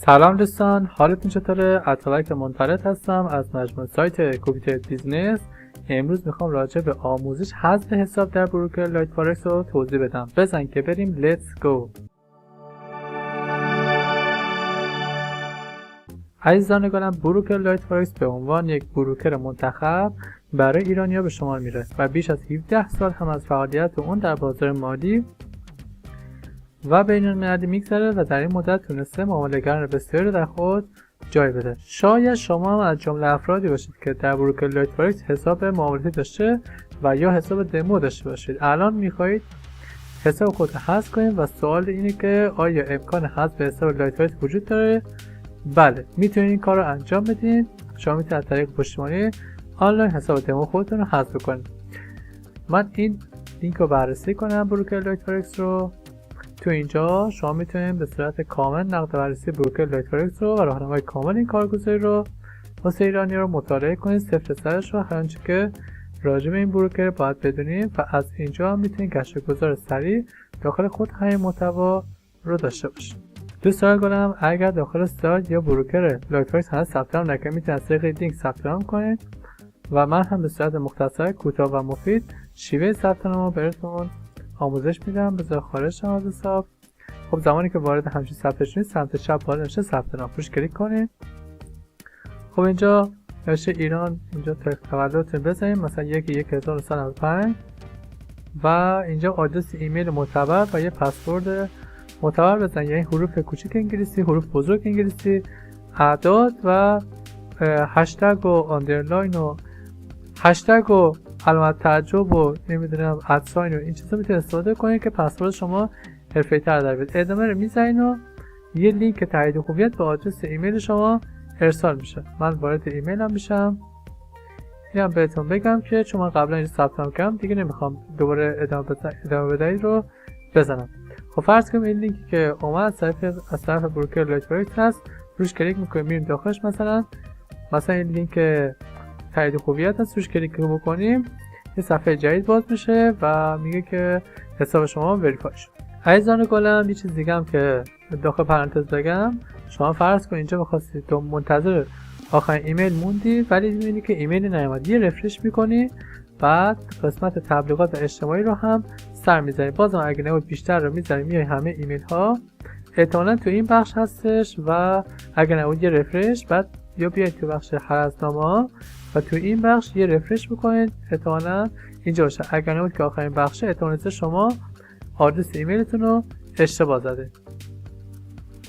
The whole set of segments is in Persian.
سلام دوستان، حالتون چطوره؟ اتابک منفرد هستم از مجموعه سایت کوپیتر بیزنس. امروز میخوام راجع به آموزش حذف حساب در بروکر لایت فارکس رو توضیح بدم. بزن که بریم. لیتس گو. عزیزان گلم، بروکر لایت فارکس به عنوان یک بروکر منتخب برای ایرانی‌ها به شمار میرسه و بیش از 17 سال هم از فعالیت اون در بازار مالی و بین‌المللی میگذره و در این مدت تونسته معامله‌گران بسیاری رو در خود جای بده. شاید شما هم از جمله افرادی باشید که در بروکر لایت فارکس حساب معاملاتی داشته و یا حساب دمو داشته باشید. الان میخواهید حساب خود رو حذف کنید و سوال اینه که آیا امکان حذف حساب لایت فارکس وجود داره؟ بله، میتونید این کار رو انجام بدین. شما میتونید از طریق پشتیبانی آنلاین حساب دمو خودتون رو حذف کنید. من این لینک رو بررسی کنم، بروکر لایت فارکس رو. تو اینجا شما میتونید به صورت کامل نقد و بررسی بروکر لایت فارکس رو و راهنمای کامل این کارگزاری رو واسه ایرانی رو مطالعه کنید، صفر سرش رو، هر آنچه که راجع به این بروکر باید بدونید و از اینجا هم میتونید گشت‌وگذار سریع داخل خود همین محتوا رو داشته باشید. دوستان گلم، اگر داخل سایت یا بروکر لایت فارکس هنوز ثبت نام نکردید میتونید از طریق لینک ثبت نام کنید و من هم به صورت مختصر، کوتاه و مفید شیوه ثبت نام رو بهتون آموزش میدم. بذار خارج شم از حساب. خب زمانی که وارد همچین صفحه شدید سمت چپ بالا نوشته ثبت نام، روش کلیک کنید. خب اینجا نوشته ایران، اینجا تاریخ تولدتون بزنید، مثلا 1/1/1995 و اینجا آدرس ایمیل معتبر و یه پسورد معتبر بزنید، یعنی حروف کوچیک انگلیسی، حروف بزرگ انگلیسی، اعداد و هشتگ و آندرلاین و هشتگ و علامت تعجب و نمیدونم ادساین و این چیزا میتونید استفاده کنید که پسورد شما حرفه‌ای‌تر در بیاد. ادامه رو میزنید و یه لینک تایید هویت به آدرس ایمیل شما ارسال میشه. من وارد ایمیلم میشم. اینم بهتون بگم که چون من قبلا این ثبت نام کردم دیگه نمیخوام دوباره ادامه بدهید رو بزنم. خب فرض کنیم این لینکی که اومد از طرف بروکر لایت فارکس هست، روش کلیک میکنیم میریم داخلش. مثلا این لینک تایید هویت هست، روش کلیک بکنیم یه صفحه جدید باز میشه و میگه که حساب شما وریفای شد. عزیزان گلم، یه چیز دیگه هم که داخل پرانتز بگم، شما فرض کن اینجا بخواستید تو منتظر آخرین ایمیل موندی ولی میبینی که ایمیلی نیومد، یه رفرش میکنی، بعد قسمت تبلیغات و اجتماعی رو هم سر میزنی. بازم اگه نبود بیشتر رو میزنی، میای همه ایمیل ها احتمالاً تو این بخش هستش و اگه نبود یه رفرش، بعد یا بیاید تو بخش هرزنامه و تو این بخش یه رفرش بکنید، احتمالاً اینجا باشه. اگر نبود که آخرین بخشه، احتمالاً شما آدرس ایمیلتون رو اشتباه زده.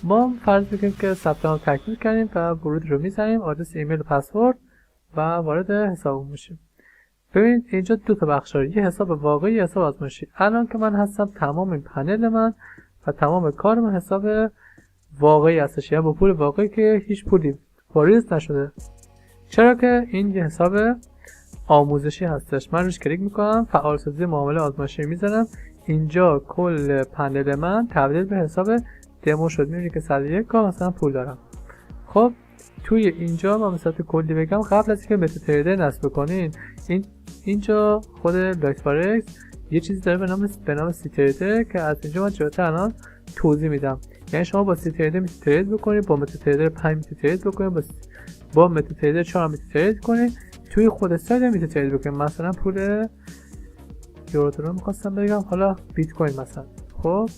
ما فرض میکنیم که ثبت نام تکمیل کردیم و ورود رو میزنیم، آدرس ایمیل و پسورد و وارد حساب میشیم. ببینید اینجا دو تا بخش داره، یه حساب واقعی، حساب آزمایشی. الان که من هستم تمام این پنل من و تمام کار من حساب واقعی هستش، یعنی با پول واقعی که هیچ پولی واریز نشده. چرا که این یه حساب آموزشی هستش. من روش کلیک میکنم، فعالسازی معامله آزمایشی میزنم. اینجا کل پنل من تبدیل به حساب دمو شد. میبینید که 101 کا مثلا پول دارم. خب توی اینجا من مثلا کلی بگم، قبل از اینکه متا تریدر نصب کنین، اینجا خود لایت فارکس یه چیزی داره به نام سی تریدر که از اینجا من جلوتر الان توضیح میدم. یعنی شما با سی تریدر میتونید ترید بکنید، با متا تریدر 5 میتونید ترید بکنید، با متا تریدر 4 میتونید ترید کنید، توی خود سایت میتونید ترید بکنید. مثلا پول یورو دلار می‌خواستم بگم، حالا بیت کوین مثلا. خب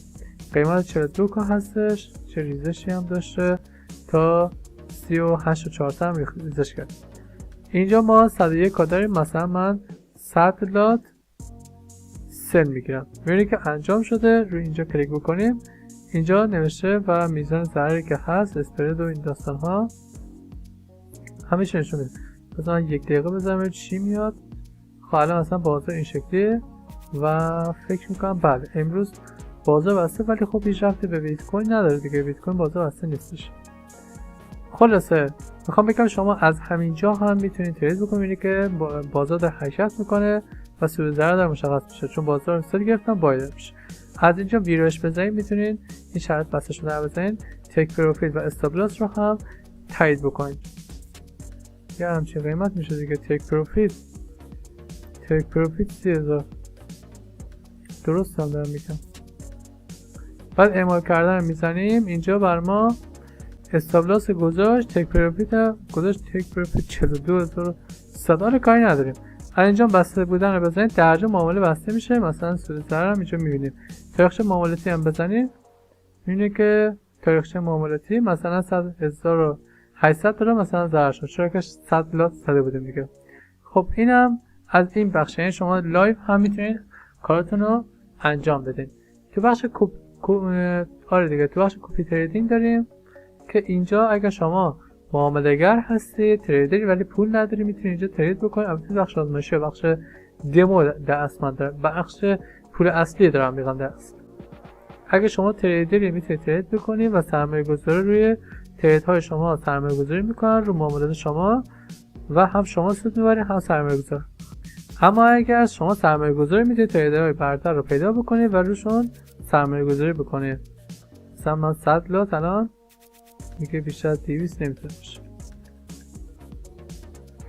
قیمت 42 کا هستش، چه ریزشی هم داشته تا 38.4 هم ریزش کرد. اینجا ما 101 کا داریم، مثلا من 100 لات سن میگیرم. میبینید که انجام شده. روی اینجا کلیک بکنیم، اینجا نوشته و میزان ضرری که هست، اسپرد و این داستان ها همیشه نشون میده. مثلا 1 دقیقه بزنم چی میاد. خب الان مثلا بازار این شکلیه و فکر میکنم بله امروز بازار بسته، ولی خب هیچ ربطی به بیت کوین نداره دیگه، بیت کوین بازار بسته نیستش. خلاصه میخوام بگم شما از همینجا هم میتونید ترید بکنید که بازار در حرکت میکنه و سود ضرر در مشخص میشه، چون بازار استاد گرفتن باید میشه. از اینجا ویروش بزنید، میتونید این شرط بسته شده رو بزنید، تک پروفیل و استاپ لاس رو هم تایید بکنید. یه همچین قیمت میشه دیگه. تک پروفیت 30,000 درست هم دارم میگم. بعد اعمال کردن رو میزنیم. اینجا بر ما استابلاس گذاشت، تک پروفیت گذاشت، تک پروفیت 42100 رو کاری نداریم. اینجا بسته بودن رو بزنید، درجه معامله بسته میشه. مثلا سود ضرر هم اینجا میبینیم. تاریخچه معاملاتی هم بزنید، میبینید که تاریخچه معاملاتی مثلا 100,800 داره مثلا ضرر شد، چرا که 100 لات زده بودیم دیگه. خب اینم از این بخش، یعنی شما لایو هم میتونید کارتون رو انجام بدین. تو بخش آره دیگه، تو بخش کپی تریدینگ داریم که اینجا اگر شما معامله‌گر هستی، تریدری ولی پول نداری، میتونی اینجا ترید بکنی. البته بخش آزمایشی و بخش دمو دست من دارم، بخش پول اصلی دارم میگم دست. اگه شما تریدری میتونید ترید بکنید و سرمایه‌گذاری روی تریدهای شما سرمایه‌گذاری میکنن رو معاملات شما و هم شما سود میبرید هم سرمایه‌گذار. اما اگر شما سرمایه‌گذاری میتونید تریدرهای برتر رو پیدا بکنید و روشون سرمایه‌گذاری بکنید. مثلا من 100 لات الان میگه بیشتر از 200 نمیتونه باشه،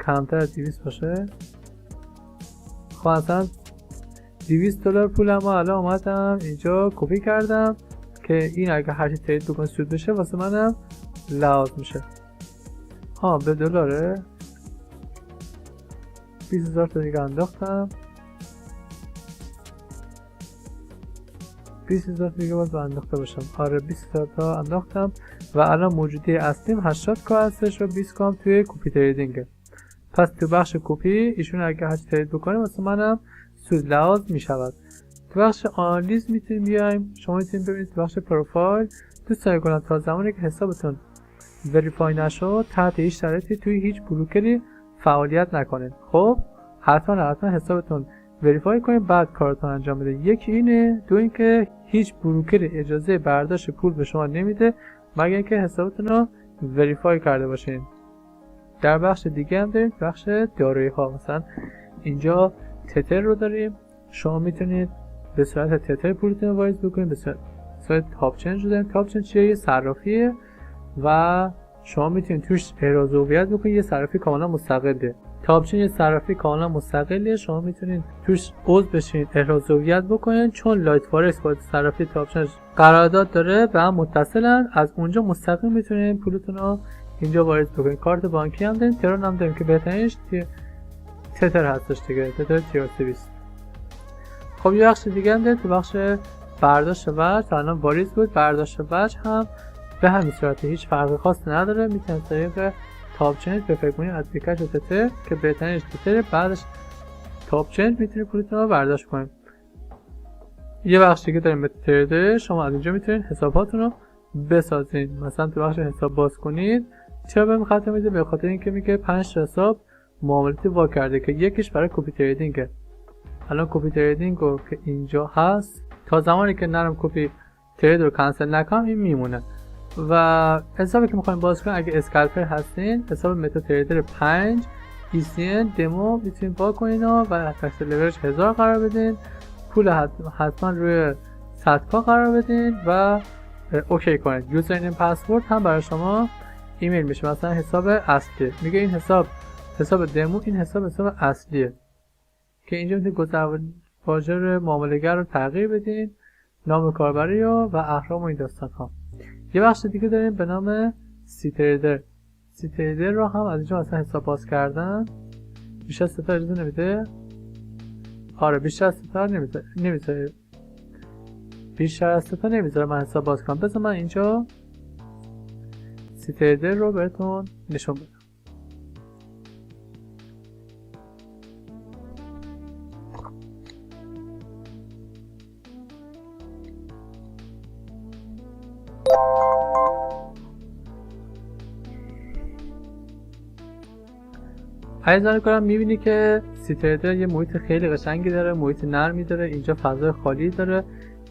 کمتر از 200 باشه. خب مثلا $200 پولم رو الان اومدم اینجا کپی کردم که این اگه هرچی ترید بکنه سود بشه واسه منم لحاظ میشه. به دلاره 20,000 تا دیگه انداختم، 20,000 دیگه باید انداخته باشم. آره 20,000 تا انداختم و الان موجودی اصلیم 80 کا هستش و 20 کا توی کپی تریدینگه. پس تو بخش کپی ایشون اگه هرچی ترید بکنه واسه منم سود لحاظ میشود. تو بخش آنالیز میتونیم بیایم، شما میتونید ببینید تو بخش پروفایل دوست کنم تا زمانی که حسابتون وریفای نشد تحت هیچ شرایطی توی هیچ بروکری فعالیت نکنید. خب حتما حسابتون وریفای کنید بعد کارتون انجام بده. یکی اینه، دو اینکه هیچ بروکری اجازه برداشت پول به شما نمیده مگر اینکه حسابتون رو وریفای کرده باشین. در بخش دیگه هم داریم بخش دارایی ها، مثلا اینجا تتر رو داریم، شما میتونید به صورت تتر پولتون رو واریز بکنید، به صورت تاپ چنج رو داریم. تاپ چنج چیه؟ یه صرافیه و شما میتونید توش احراز هویت بکنید، یه صرافی کاملا مستقله. تاپ چنج یه صرافی کاملا مستقله، شما میتونید توش عضو بشین، احراز هویت بکنید. چون لایت فارکس با صرافی تاپ چنج قرارداد داره به هم متصلن، از اونجا مستقیم میتونید پولتون رو اینجا واریز بکنید. کارت بانکی هم داریم، ترون هم داریم که بهترینش تتر هستش دیگه، تتر TRC20. خب یه بخش دیگه هم داریم تو بخش برداشت وجه، الان واریز بود. برداشت وجه هم به همین صورت، هیچ فرق خاصی نداره، میتونید طریق تاپ چنج به فکر کنید از پیکج و تتر که بهترینش تتر، بعدش تاپ چنج میتونید پولتون رو برداشت کنید. یه بخش دیگه داریم به تریدر، شما از اینجا میتونید حساباتون رو بسازین. مثلا تو بخش حساب باز کنید، چرا بهم خاطر میده؟ به خاطر اینکه میگه 5 حساب معاملاتی وا کرده که یکیش برای کپی تریدینگه. الان کپی تریدینگ رو که اینجا هست تا زمانی که نرم کپی ترید رو کانسل نکنم این میمونه. و حسابی که میخوایم باز کنیم اگه اسکالپر هستین، حساب متا تریدر 5 ECN دمو میتونید باز کنین و تکس لورج 1000 قرار بدین، پول حتما روی 100 کا قرار بدین و اوکی کنید. یوزرنیم پسورد هم برای شما ایمیل میشه، مثلا حساب اصلی میگه این حساب دمو، این حساب اصلیه که اینجا میتونید گذرواژه معامله‌گر رو تغییر بدین، نام کاربری و اهرام و این داستان ها. یه بخش دیگه داریم به نام سی تریدر. سی تریدر رو هم از اینجا مثلا حساب باز کردن بیشتر از 3 تا اجازه نمیده. آره بیشتر از 3 تا نمیذاره، بیشتر از 3 تا نمیذاره من حساب باز کنم. بذار من اینجا سی تریدر رو بهتون نشون بدم. عزیزان کنم میبینی که سی تریدر یه محیط خیلی قشنگی داره، محیط نرمی داره، اینجا فضای خالی داره،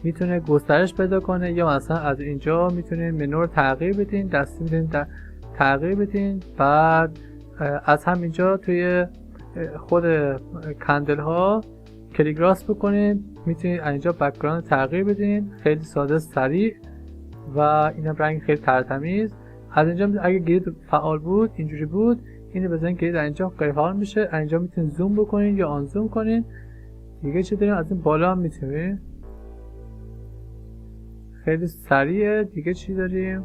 میتونه گسترش پیدا کنه یا مثلا از اینجا میتونین منو رو تغییر بدین، دستی میتونین تغییر بدین. بعد از همینجا توی خود کندل ها کلیک راست بکنین، میتونید اینجا بک‌گراند تغییر بدین، خیلی ساده سریع و اینم رنگ خیلی ترتمیز. از اینجا اگه گرید فعال بود اینجوری بود، اینو بزنید گرید اینجا غیر فعال میشه. اینجا میتونید زوم بکنین یا آن زوم کنین. دیگه چی داریم؟ از این بالا هم میتونید، خیلی سریعه. دیگه چی داریم؟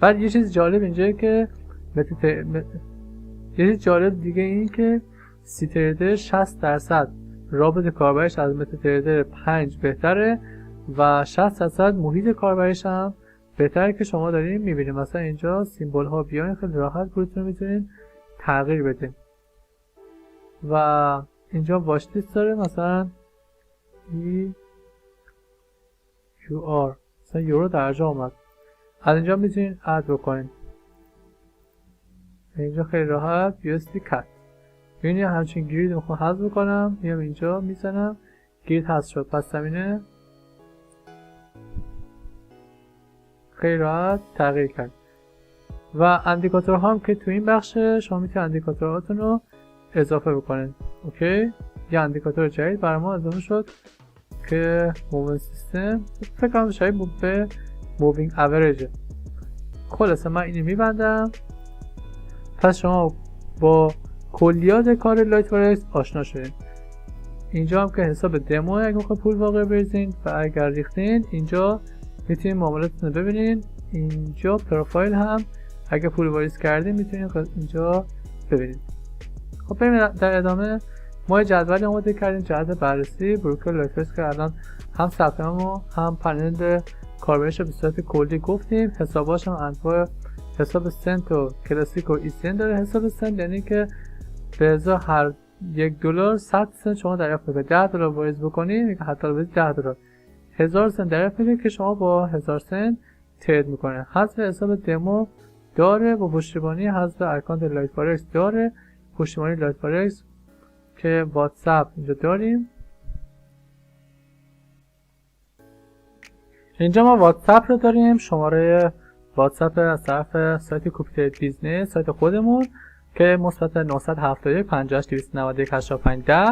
بعد یه چیز جالب اینجا که یه چیز جالب دیگه این که سی تریدر 60% رابط کاربریش از متا تریدر 5 بهتره و 60% محیط کاربریش هم بهتره که شما دارین میبینید. مثلا اینجا سیمبل ها بیاین خیلی راحت خودتون میتونین تغییر بدین و اینجا واچ لیست داره، مثلا EUR مثلا یورو درجه آمد، از اینجا میتونین اد بکنین. اینجا خیلی راحت USD کات ببینید همچین گرید میخوام حذف بکنم، میام اینجا میزنم گرید حذف شد. پس زمینه خیلی راحت تغییر کرد. و اندیکاتورها هم که تو این بخشه شما میتونید اندیکاتورهاتون رو اضافه بکنید. اوکی، یه اندیکاتور جدید برای ما اضافه شد که مووینگ سیستم، فکر کنم شاید به مووینگ اوریج. خلاصه من اینو میبندم. پس شما با کلیات کار لایت فارکس آشنا شدین. اینجا هم که حساب دمو اگه میخواید پول واقع بریزین و اگر ریختین اینجا میتونید معاملاتتون رو ببینین. اینجا پروفایل هم اگه پول واریز کردین میتونید اینجا ببینید. خب بریم در ادامه. ما جدولی آماده کردیم جهت بررسی بروکر لایت فارکس که الان هم ثبت نام و هم پنل کاربرش رو به صورت کلی گفتیم. حساباش هم انواع حساب سنت و کلاسیک و ایسین داره. حساب سنت یعنی که به ازای هر $1 100 سنت شما دریافت میکنید. $10 واریز بکنید حتی $10 1000 سنت دریافت میکنید که شما با 1000 سنت ترید میکنه. حذف حساب دمو داره با پشتیبانی حذف اکانت لایت فارکس داره، پشتیبانی لایت فارکس که واتساپ اینجا داریم. اینجا ما واتساپ رو داریم، شماره واتساپ از طرف سایت کوپیترید بیزنس سایت خودمون که مثبت 971 58 291 85 10.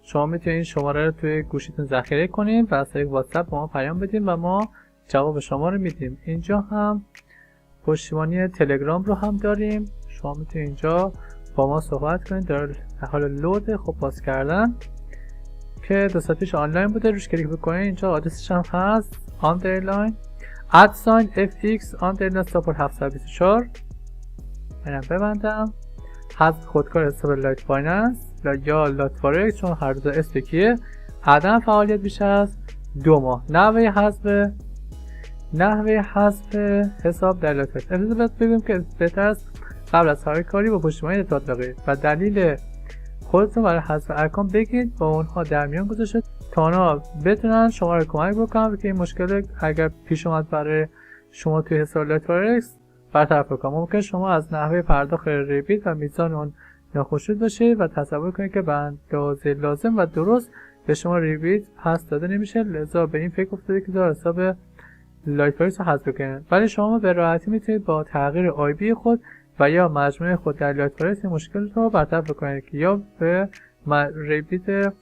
شما میتونید شماره رو توی گوشیتون ذخیره کنید و از طریق واتساپ با ما پیام بدین و ما جواب شما رو میدیم. اینجا هم پشتیبانی تلگرام رو هم داریم، شما میتونید اینجا با ما صحبت کنید. در حال لود خب باز کردن که 2 ساعت پیش آنلاین بوده، روش کلیک بکنید اینجا آدرسش هم هست آندرلاین @fx آندرلاین ساپورت 724. منم ببندم. حذف خودکار حساب لایت فایننس یا لایت فارکس چون هر دو اسم کیه. عدم فعالیت بیش از 2 ماه. نحوه حذف حساب در لایت فارکس. اجازه بگیم که بهتر است قبل از هر کاری با پشتیبانی اطلاعات بگیرید و دلیل خودتون برای حذف اکانت بگید با اونها در میان گذاشته تا اونا بتونن شما رو کمک بکنن که این مشکل اگر پیش اومد برای شما توی حساب لایت فارکس برطرف بکنم. ممکن شما از نحوه پرداخت ریبیت و میزان اون ناخوشنود باشید و تصور کنید که به اندازه لازم و درست به شما ریبیت پس داده نمیشه، لذا به این فکر افتاده که دار حساب لایت فارکس رو حذف کنید. ولی شما به راحتی میتونید با تغییر آی بی خود و یا مجموعه خود در لایت فارکس این مشکل رو برطرف بکنید که یا به ریبیت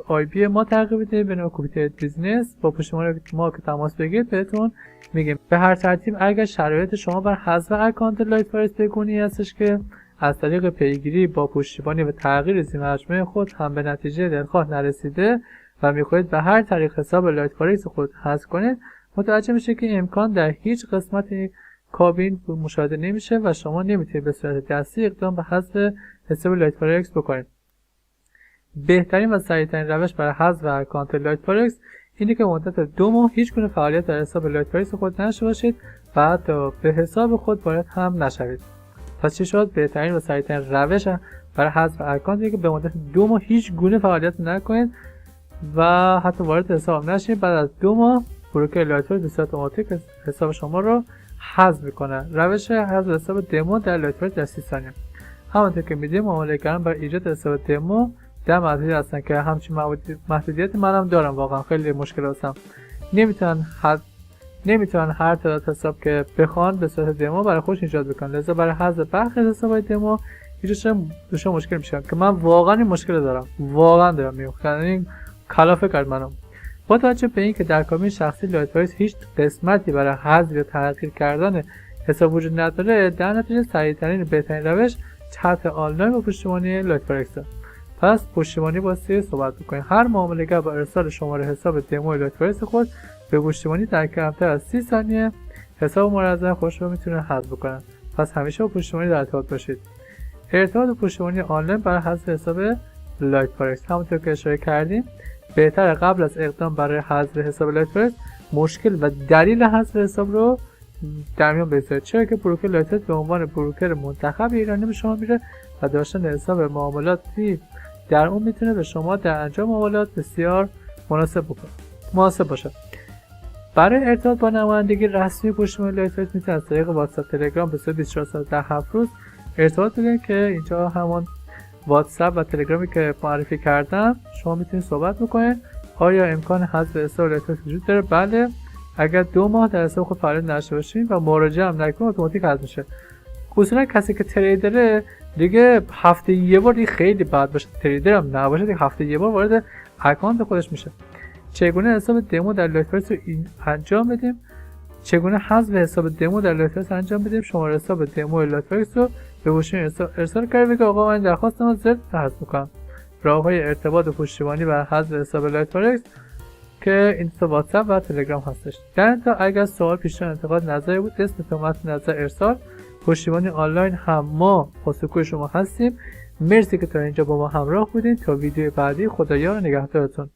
آی بی ما تغییر بدید به نام کوپیترید بیزنس با پشتیبانی ما که تماس بگیرید بهتون میگیم. به هر ترتیب اگر شرایط شما بر حذف اکانت لایت فارکس بگونی هستش که از طریق پیگیری با پشتیبانی و تغییر زیر مجموعه خود هم به نتیجه دلخواه نرسیده و میخواهید به هر طریق حساب لایت فارکس خود حذف کنید، متوجه میشه که امکان در هیچ قسمتی کابین مشاهده نمیشه و شما نمیتونید به صورت دستی اقدام به حذف حساب لایت فارکس بکنید. بهترین و سریعترین روش برای حذف اکانت لایت فارکس اینه که مدت 2 ماه هیچ گونه فعالیت در حساب لایت فارکس خود نشته باشید و حتی به حساب خود وارد هم نشوید. پس چی شد؟ بهترین و سریعترین روش برای حذف اکانتی که به مدت 2 ماه هیچ گونه فعالیت نکنید و حتی وارد حساب نشید. بعد از 2 ماه بروکر لایت فارکس به صورت اتوماتیک حساب شما رو حذف میکنه. روش حذف حساب دمو در لایت فارکس در 30 ثانیه. همونطور که میدونید معامله‌گران برای ایجاد حساب دمو در محدودیت هستن که همچین محدودیت منم دارم. واقعا خیلی مشکل هستم، نمیتونن هر تعداد حساب که بخوان به صورت دمو برای خودش ایجاد بکنن، لذا برای حذف برخی حساب‌های دمو ایجادش مشکل میشه که من واقعا این مشکل دارم، واقعا دارم این کلافه کرد منو. با توجه به اینکه در کابین شخصی لایت فارکس هیچ قسمتی برای حذف یا تغییر کردن حساب وجود نداره، در نتیجه سریع‌ترین بهترین روش چت آنلاین با پشتیبانی لایت فارکس. پس پشتیبانی واسه صحبت بکنید. هر معامله‌گر با ارسال شماره حساب دمو لایت فارکس خود به پشتیبانی در کمتر از 30 ثانیه حساب مورد نظر خودش رو میتونه حذف کنن. پس همیشه با پشتیبانی در ارتباط باشید. ارتباط و پشتیبانی آنلاین برای حذف حساب لایت فارکس. همونطور که اشاره کردیم بهتره قبل از اقدام برای حذف حساب لایت فارکس مشکل و دلیل حذف حساب رو در میان بگذارید، چرا که بروکر لایت فارکس به عنوان بروکر منتخب ایرانی به شما میره و داشتن حساب معاملاتی در اون میتونه به شما در انجام معاملات بسیار مناسب باشه. برای ارتباط با نمایندگی رسمی پشتیبانی لایت فارکس میتونید از طریق واتساپ تلگرام به صورت 24 ساعت در 7 روز ارتباط بگیرید که اینجا همون واتساپ و تلگرامی که معرفی کردم شما میتونید صحبت بکنید. آیا امکان حذف حساب لایت فارکس وجود داره؟ بله، اگر 2 ماه در حساب خود فعالیت نداشته باشین و مراجعه هم نکنید اتوماتیک حذف میشه. اصولا کسی که تریدره دیگه هفته یه بار خیلی بد باشه، تریدر هم نباشه دیگه هفته یه بار وارد اکانت خودش میشه. چگونه حساب دمو در لایت فارکس رو انجام بدیم؟ چگونه حذف حساب دمو در لایت فارکس انجام بدیم؟ شماره حساب دمو لایت فارکس رو به گوشی ارسال کردید که آقا من درخواستم زد حذف میکنم. راههای ارتباط و پشتیبانی و حذف حساب لایت فارکس که این تو واتساپ و تلگرام هستش. در انتها اگر سوال، پیشنهاد، انتقاد، نظری بود اسم تماس نظر ارسال پشتیبانی آنلاین هم ما پاسخگوی شما هستیم. مرسی که تا اینجا با ما همراه بودین. تا ویدیو بعدی خدایا نگهدارتون.